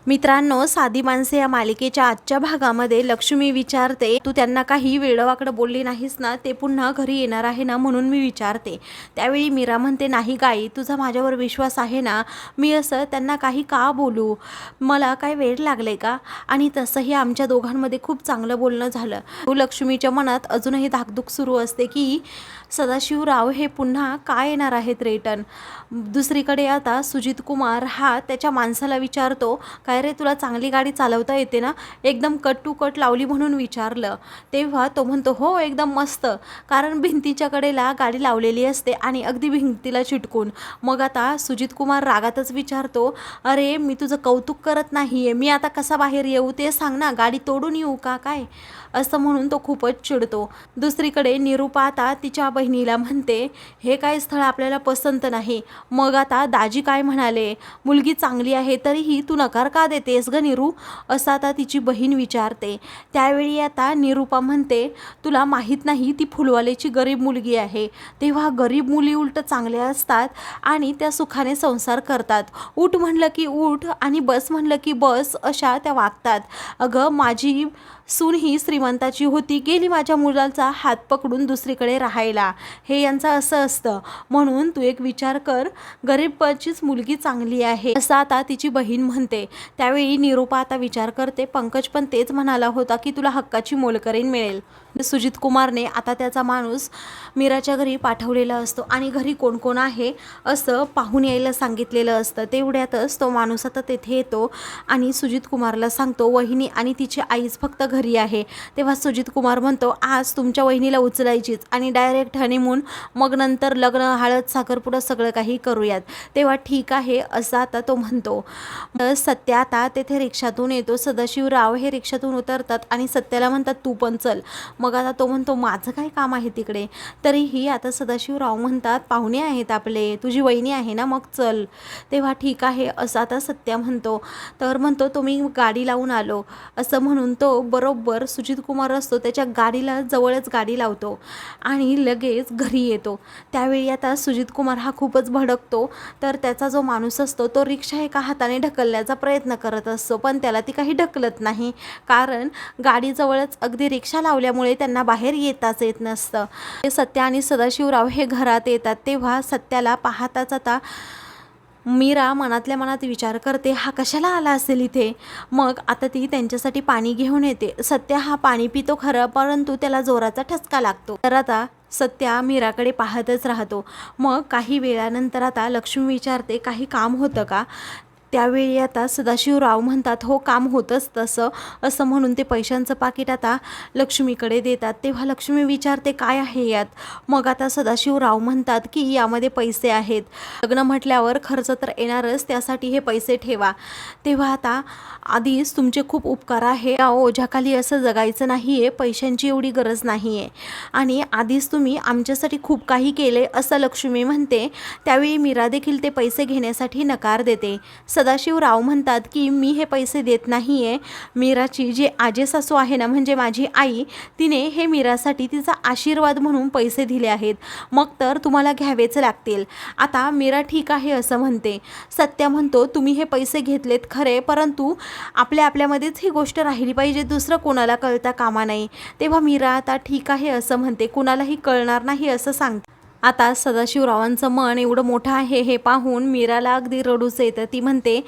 मित्रांनो, साधी माणसे या मालिकेच्या आजच्या भागामध्ये लक्ष्मी विचारते, तू त्यांना काही वेडवाकडं बोलली नाहीस ना, ते पुन्हा घरी येणार आहे ना म्हणून मी विचारते. त्यावेळी मीरा म्हणते, नाही गाई, तुझा माझ्यावर विश्वास आहे ना, मी असं त्यांना काही का बोलू, मला काय वेळ लागले का. आणि तसंही आमच्या दोघांमध्ये खूप चांगलं बोलणं झालं. लक्ष्मीच्या मनात अजूनही धाकधूक सुरू असते की सदाशिवराव हे पुन्हा का येणार आहेत रिटर्न. दुसरीकडे आता सुजित कुमार हा त्याच्या माणसाला विचारतो, काय रे, तुला चांगली गाडी चालवता येते ना, एकदम कट टू कट लावली म्हणून विचारलं. तेव्हा तो म्हणतो, हो एकदम मस्त, कारण भिंतीच्या कडेला गाडी लावलेली असते आणि अगदी भिंतीला चिटकून. मग आता सुजित कुमार रागातच विचारतो, अरे मी तुझं कौतुक करत नाही आहे, मी आता कसा बाहेर येऊ ते सांग ना, गाडी तोडून येऊ का काय, असं म्हणून तो खूपच चिडतो. दुसरीकडे निरूपा आता तिच्या बहिणीला म्हणते, हे काय स्थळ आपल्याला पसंत नाही. मग आता दाजी काय म्हणाले, मुलगी चांगली आहे तरीही तू नकार का देतेस ग निरू, असं आता तिची बहीण विचारते. त्यावेळी आता निरूपा म्हणते, तुला माहीत नाही ती फुलवाल्याची गरीब मुलगी आहे. तेव्हा गरीब मुली उलट चांगल्या असतात आणि त्या सुखाने संसार करतात. उठ म्हणलं की उठ आणि बस म्हणलं की बस, अशा त्या वागतात. अगं माझी सून ही श्रीमंताची होती, गेली माझ्या मुलाचा हात पकडून दुसरीकडे राहायला. हे यांचं असं असतं. म्हणून तू एक विचार कर, गरीबाचीच मुलगी चांगली आहे, असं आता तिची बहीण म्हणते. त्यावेळी निरूपा आता विचार करते, पंकज पण तेच म्हणाला होता की तुला हक्काची मोलकरीण मिळेल. सुजित कुमारने आता त्याचा माणूस मीराच्या घरी पाठवलेला असतो आणि घरी कोण कोण आहे असं पाहून यायला सांगितलेलं असतं. तेवढ्यातच तो माणूस आता तेथे येतो आणि सुजित कुमारला सांगतो, वहिनी आणि तिची आईच फक्त घरी आहे. तेव्हा सुजित कुमार म्हणतो, आज तुमच्या वहिनीला उचलायचीच आणि डायरेक्ट हनीमून, मग नंतर लग्न, हळद साखरपुडा सगळं काही करूयात. तेव्हा ठीक आहे असं आता तो म्हणतो. सत्य आता तेथे रिक्षातून येतो. सदाशिवराव हे रिक्षातून उतरतात आणि सत्याला म्हणतात, तू पण चल. मग आता तो म्हणतो, माझं काय काम आहे तिकडे. तरीही आता सदाशिवराव म्हणतात, पाहुणे आहेत आपले, तुझी वहिनी आहे ना, मग चल. तेव्हा ठीक आहे असं आता सत्या म्हणतो. तर म्हणतो, तो मी गाडी लावून आलो, असं म्हणून तो बरोबर सुजित कुमार असतो त्याच्या गाडीला जवळच गाडी लावतो आणि लगेच घरी येतो. त्यावेळी आता सुजित कुमार हा खूपच भडकतो. तर त्याचा जो माणूस असतो तो रिक्षा एका हाताने ढकलण्याचा प्रयत्न करत असतो, पण त्याला ती काही ढकलत नाही, कारण गाडीजवळच अगदी रिक्षा लावल्यामुळे त्यांना बाहेर येताच येत नसतं. सत्या आणि सदाशिवराव हे घरात येतात. तेव्हा सत्याला पाहताच आता मीरा मनातल्या मनात विचार करते, हा कशाला आला असेल इथे. मग आता ती त्यांच्यासाठी पाणी घेऊन येते. सत्या हा पाणी पितो खरं, परंतु त्याला जोराचा ठसका लागतो. तर आता सत्या मीराकडे पाहतच राहतो. मग काही वेळानंतर आता लक्ष्मी विचारते, काही काम होतं का. त्यावेळी आता सदाशिवराव म्हणतात, हो काम होतंच तसं, असं म्हणून ते पैशांचं पाकिट आता लक्ष्मीकडे देतात. तेव्हा लक्ष्मी विचारते, काय आहे यात. मग आता सदाशिवराव म्हणतात की यामध्ये पैसे आहेत, लग्न म्हटल्यावर खर्च तर येणारच, त्यासाठी हे पैसे ठेवा. तेव्हा आता आधीच तुमचे खूप उपकार आहे, ओझ्याखाली असं जगायचं नाही आहे, पैशांची एवढी गरज नाही आहे आणि आधीच तुम्ही आमच्यासाठी खूप काही केले, असं लक्ष्मी म्हणते. त्यावेळी मीरा देखील ते पैसे घेण्यासाठी नकार देते. सदाशिवराव म्हणतात की मी हे पैसे देत नाही आहे, मीराची जी आजेसासू आहे ना, म्हणजे माझी आई, तिने हे मीरासाठी तिचा आशीर्वाद म्हणून पैसे दिले आहेत, मग तर तुम्हाला घ्यावेच लागतील. आता मीरा ठीक आहे असं म्हणते. सत्य म्हणतो, तुम्ही हे पैसे घेतलेत खरे, परंतु आपल्यामध्येच ही गोष्ट राहिली पाहिजे, दुसरं कोणाला कळता कामा नाही. तेव्हा मीरा आता ठीक आहे असं म्हणते, कुणालाही कळणार नाही असं सांगते. आता सदाशिवरावांचं मन एवढं मोठं आहे हे पाहून मीराला अगदी रडूच येतं. ती म्हणते,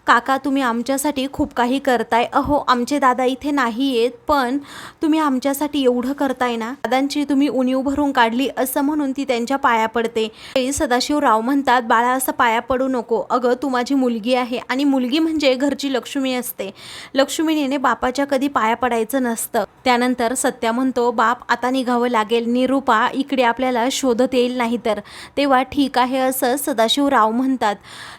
काका तुम्ही आमच्यासाठी खूप काही करताय, अहो आमचे दादा इथे नाही आहेत, पण तुम्ही आमच्यासाठी एवढं करताय ना, दादांची तुम्ही उणीव भरून काढली, असं म्हणून ती त्यांच्या पाया पडते. सदाशिवराव म्हणतात, बाळा असं पाया पडू नको, अगं तू माझी मुलगी आहे आणि मुलगी म्हणजे घरची लक्ष्मी असते, लक्ष्मीने बापाच्या कधी पाया पडायचं नसतं. त्यानंतर सत्या म्हणतो, बाप आता निघावं लागेल, निरूपा इकडे आपल्याला शोधत येईल नाही तर. तेव्हा ठीक आहे असं सदाशिवराव म्हणतात.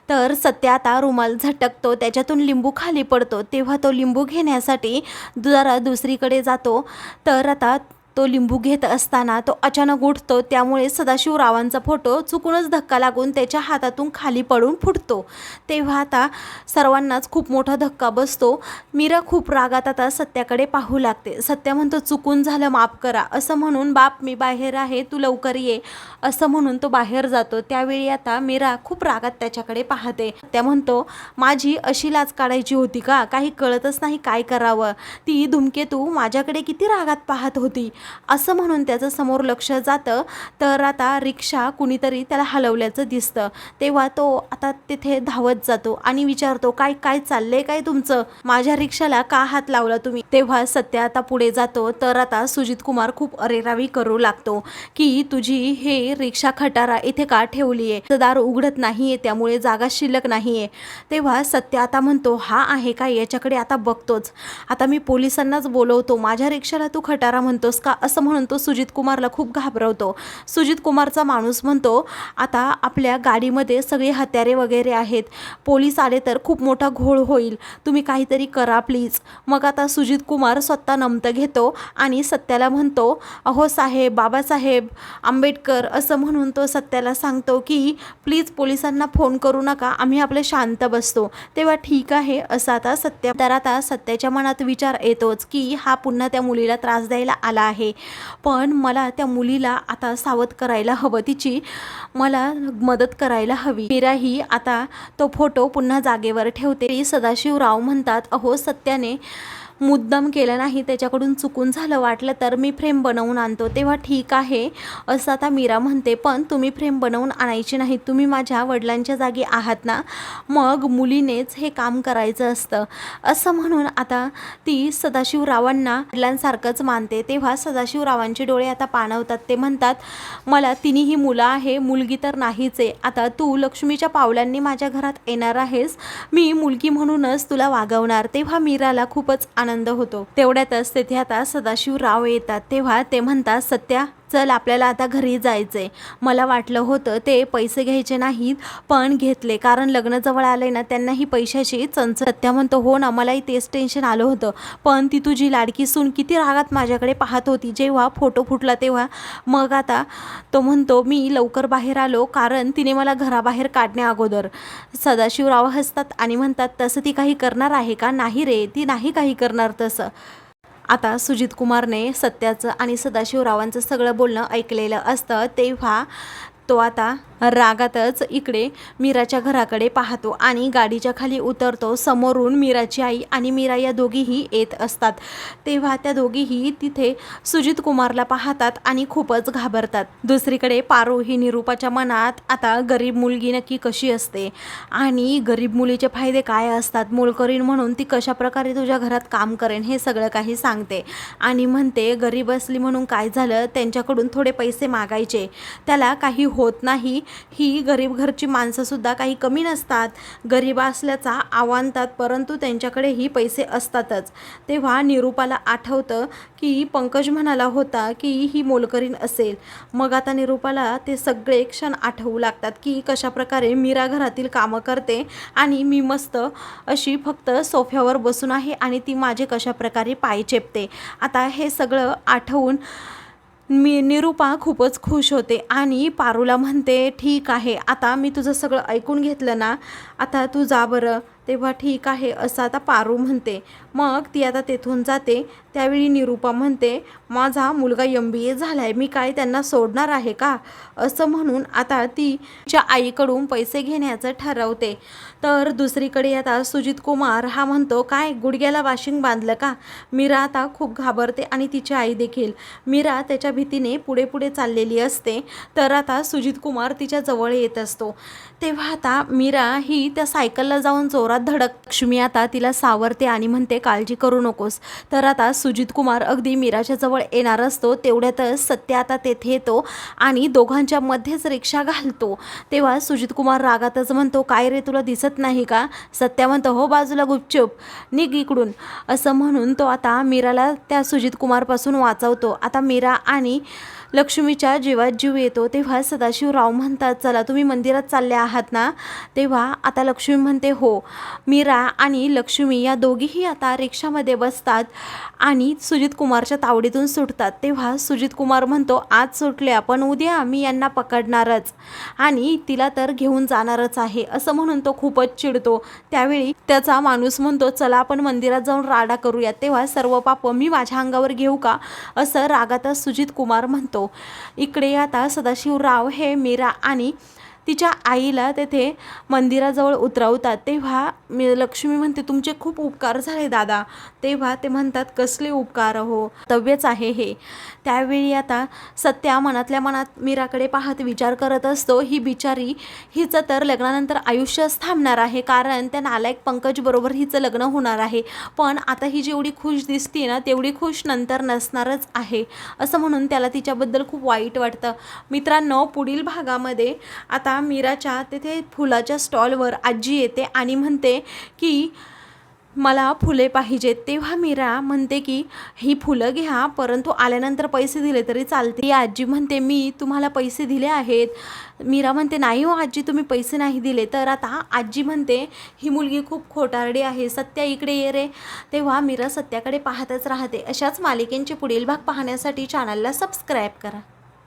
तर सत्या आता रुमाल झटकतो, त्याच्यातून लिंबू खाली पडतो. तेव्हा तो लिंबू घेण्यासाठी जरा दुसरीकडे जातो. तर आता तो लिंबू घेत असताना तो अचानक उठतो, त्यामुळे सदाशिवरावांचा फोटो चुकूनच धक्का लागून त्याच्या हातातून खाली पडून फुटतो. तेव्हा आता सर्वांनाच खूप मोठा धक्का बसतो. मीरा खूप रागात आता सत्याकडे पाहू लागते. सत्या म्हणतो, चुकून झालं, माफ करा, असं म्हणून. बाप, मी बाहेर आहे, तू लवकर ये, असं म्हणून तो बाहेर जातो. त्यावेळी आता मीरा खूप रागात त्याच्याकडे पाहते. त्या म्हणतो, माझी अशी लाज काढायची होती का? काही कळतच नाही काय करावं. ती धूमकेतू माझ्याकडे किती रागात पाहत होती, असं म्हणून त्याचं समोर लक्ष जातं. तर आता रिक्षा कुणीतरी त्याला हलवल्याचं दिसतं. तेव्हा तो आता तिथे धावत जातो आणि विचारतो, काय काय चाललंय काय तुमचं? माझ्या रिक्षाला का हात लावला तुम्ही? तेव्हा सत्या आता पुढे जातो. तर आता सुजित कुमार खूप अरेरावी करू लागतो की तुझी हे रिक्षा खटारा इथे का ठेवली आहे? दार उघडत नाहीये, त्यामुळे जागा शिल्लक नाहीये. तेव्हा सत्य आता म्हणतो, हा आहे का? याच्याकडे आता बघतोच, आता मी पोलिसांनाच बोलवतो. माझ्या रिक्षाला तू खटारा म्हणतोस का? असं म्हणून तो सुजित कुमारला खूप घाबरवतो. सुजित कुमारचा माणूस म्हणतो, आता आपल्या गाडीमध्ये सगळे हत्यारे वगैरे आहेत, पोलीस आले तर खूप मोठा घोळ होईल, तुम्ही काहीतरी करा प्लीज. मग आता सुजित कुमार स्वतः नमतं घेतो आणि सत्याला म्हणतो, अहो साहेब, बाबासाहेब आंबेडकर, असं म्हणून तो सत्याला सांगतो की प्लीज पोलिसांना फोन करू नका, आम्ही आपले शांत बसतो. तेव्हा ठीक आहे असं आता सत्य. तर आता सत्याच्या मनात विचार येतोच की हा पुन्हा त्या मुलीला त्रास द्यायला आला आहे, पण मला त्या मुलीला आता सावध करायला हवं, तिची मला मदत करायला हवी. मीरा ही आता तो फोटो पुन्हा जागेवर ठेवते. सदाशिवराव म्हणतात, अहो सत्याने मुद्दाम केलं नाही, त्याच्याकडून चुकून झालं, वाटलं तर मी फ्रेम बनवून आणतो. तेव्हा ठीक आहे असं आता मीरा म्हणते, पण तुम्ही फ्रेम बनवून आणायची नाही, तुम्ही माझ्या वडिलांच्या जागी आहात ना, मग मुलीनेच हे काम करायचं असतं, असं म्हणून आता ती सदाशिवरावांना वडिलांसारखंच मानते. तेव्हा सदाशिवरावांचे डोळे आता पाणवतात. ते म्हणतात, मला तिन्ही मुलं आहे, मुलगी तर नाहीच आहे. आता तू लक्ष्मीच्या पावलांनी माझ्या घरात येणार आहेस, मी मुलगी म्हणूनच तुला वागवणार. तेव्हा मीराला खूपच आनंद होतो. तेवढ्यातच तेथे आता सदाशिवराव येतात. तेव्हा ते म्हणतात, सत्या चल आपल्याला आता घरी जायचंय. मला वाटलं होतं ते पैसे घ्यायचे नाहीत, पण घेतले, कारण लग्न जवळ आले ना, त्यांना ही पैशाची चंचल. सत्या म्हणतो, हो ना, मलाही तेच टेन्शन आलं होतं, पण ती तुझी लाडकी सून किती रागात माझ्याकडे पाहत होती जेव्हा फोटो फुटला तेव्हा. मग आता तो म्हणतो, मी लवकर बाहेर आलो कारण तिने मला घराबाहेर काढण्या अगोदर. सदाशिवराव हसतात आणि म्हणतात, तसं ती काही करणार आहे का? नाही रे, ती नाही काही करणार तसं. आता सुजित कुमारने सत्याचं आणि सदाशिवरावांचं सगळं बोलणं ऐकलेलं असतं. तेव्हा तो आता रागातच इकडे मीराच्या घराकडे पाहतो आणि गाडीच्या खाली उतरतो. समोरून मीराची आई आणि मीरा या दोघीही येत असतात. तेव्हा त्या दोघीही तिथे सुजित कुमारला पाहतात आणि खूपच घाबरतात. दुसरीकडे पारू ही निरूपाच्या मनात आता गरीब मुलगी नक्की कशी असते आणि गरीब मुलीचे फायदे काय असतात, मोलकरीण म्हणून ती कशा प्रकारे तुझ्या घरात काम करेन हे सगळं काही सांगते. आणि म्हणते, गरीब असली म्हणून काय झालं, त्यांच्याकडून थोडे पैसे मागायचे, त्याला काही होत नाही. ही गरीब घरची माणसंसुद्धा काही कमी नसतात, गरीब असल्याचा आवानतात, परंतु त्यांच्याकडेही पैसे असतातच. तेव्हा निरूपाला आठवतं की पंकज म्हणाला होता की ही मोलकरीण असेल. मग आता निरूपाला ते सगळे क्षण आठवू लागतात की कशाप्रकारे मीरा घरातील कामं करते आणि मी मस्त अशी फक्त सोफ्यावर बसून आहे आणि ती माझे कशाप्रकारे पाय चेपते. आता हे सगळं आठवून निरूपा खूपच खुश होते आणि पारूला म्हणते, ठीक आहे, आता मी तुझं सगळं ऐकून घेतलं ना, आता तू जा बरं. तेव्हा ठीक आहे असं आता पारू म्हणते. मग ती आता तेथून जाते. त्यावेळी निरूपा म्हणते, माझा मुलगा MBA झाला आहे, मी काय त्यांना सोडणार आहे का, असं म्हणून आता ती तिच्या आईकडून पैसे घेण्याचं ठरवते. तर दुसरीकडे आता सुजित कुमार हा म्हणतो, काय गुडघ्याला वाशिंग बांधलं का? मीरा आता खूप घाबरते आणि तिची आई देखील. मीरा त्याच्या भीतीने पुढे पुढे चाललेली असते. तर आता सुजित कुमार तिच्या जवळ येत असतो. तेव्हा आता मीरा ही त्या सायकलला जाऊन जोरात धडक. लक्ष्मी आता तिला सावरते आणि म्हणते, काळजी करू नकोस. तर आता सुजित कुमार अगदी मीराच्या जवळ येणार असतो. तेवढ्यातच सत्य आता तेथे येतो आणि दोघांच्या मध्येच रिक्षा घालतो. तेव्हा सुजित कुमार रागातच म्हणतो, काय रे, तुला दिसत नाही का? सत्या म्हणतो, हो, बाजूला गुपचूप निघ इकडून, असं म्हणून तो आता मीराला त्या सुजित कुमारपासून वाचवतो. आता मीरा आणि लक्ष्मीच्या जीवात जीव येतो तेव्हा सदाशिवराव म्हणतात, चला तुम्ही मंदिरात चालले आहात ना. तेव्हा आता लक्ष्मी म्हणते, हो. मीरा आणि लक्ष्मी या दोघीही आता रिक्षामध्ये बसतात आणि सुजित कुमारच्या तावडीतून सुटतात. तेव्हा सुजित कुमार म्हणतो, आज सुटल्या पण उद्या मी यांना पकडणारच आणि तिला तर घेऊन जाणारच आहे, असं म्हणून तो खूपच चिडतो. त्यावेळी त्याचा माणूस म्हणतो, चला आपण मंदिरात जाऊन राडा करूया, तेव्हा सर्व पाप मी माझ्या अंगावर घेऊ का, असं रागातच सुजित कुमार म्हणतो. इकडे आता सदाशिवराव हे मीरा आणि तिच्या आईला तेथे मंदिराजवळ उतरवतात. तेव्हा लक्ष्मी म्हणते, तुमचे खूप उपकार झाले दादा. तेव्हा ते म्हणतात, कसले उपकार हो, कर्तव्यच आहे हे. त्यावेळी आता सत्या मनातल्या मनात मीराकडे पाहत विचार करत असतो, ही बिचारी, हिचं तर लग्नानंतर आयुष्यच थांबणार आहे, कारण त्या नालायक पंकजबरोबर हिचं लग्न होणार आहे. पण आता ही जेवढी खुश दिसते ना तेवढी खुश नंतर नसणारच आहे, असं म्हणून त्याला तिच्याबद्दल खूप वाईट वाटतं. मित्रांनो, पुढील भागामध्ये आता मीराच्या तेथे फुलाच्या स्टॉलवर आजी येते आणि म्हणते की मला फुले पाहिजेत. तेव्हा मीरा म्हणते की ही फुलं घ्या, परंतु आल्यानंतर पैसे दिले तरी चालते. ती आजी म्हणते, मी तुम्हाला पैसे दिले आहेत. मीरा म्हणते, नाही हो आजी, तुम्ही पैसे नाही दिले. तर आता आजी म्हणते, ही मुलगी खूप खोटारडी आहे, सत्या इकडे ये रे. तेव्हा मीरा सत्याकडे पाहतच राहते. अशाच मालिकेंचे पुढील भाग पाहण्यासाठी चॅनलला सबस्क्राईब करा.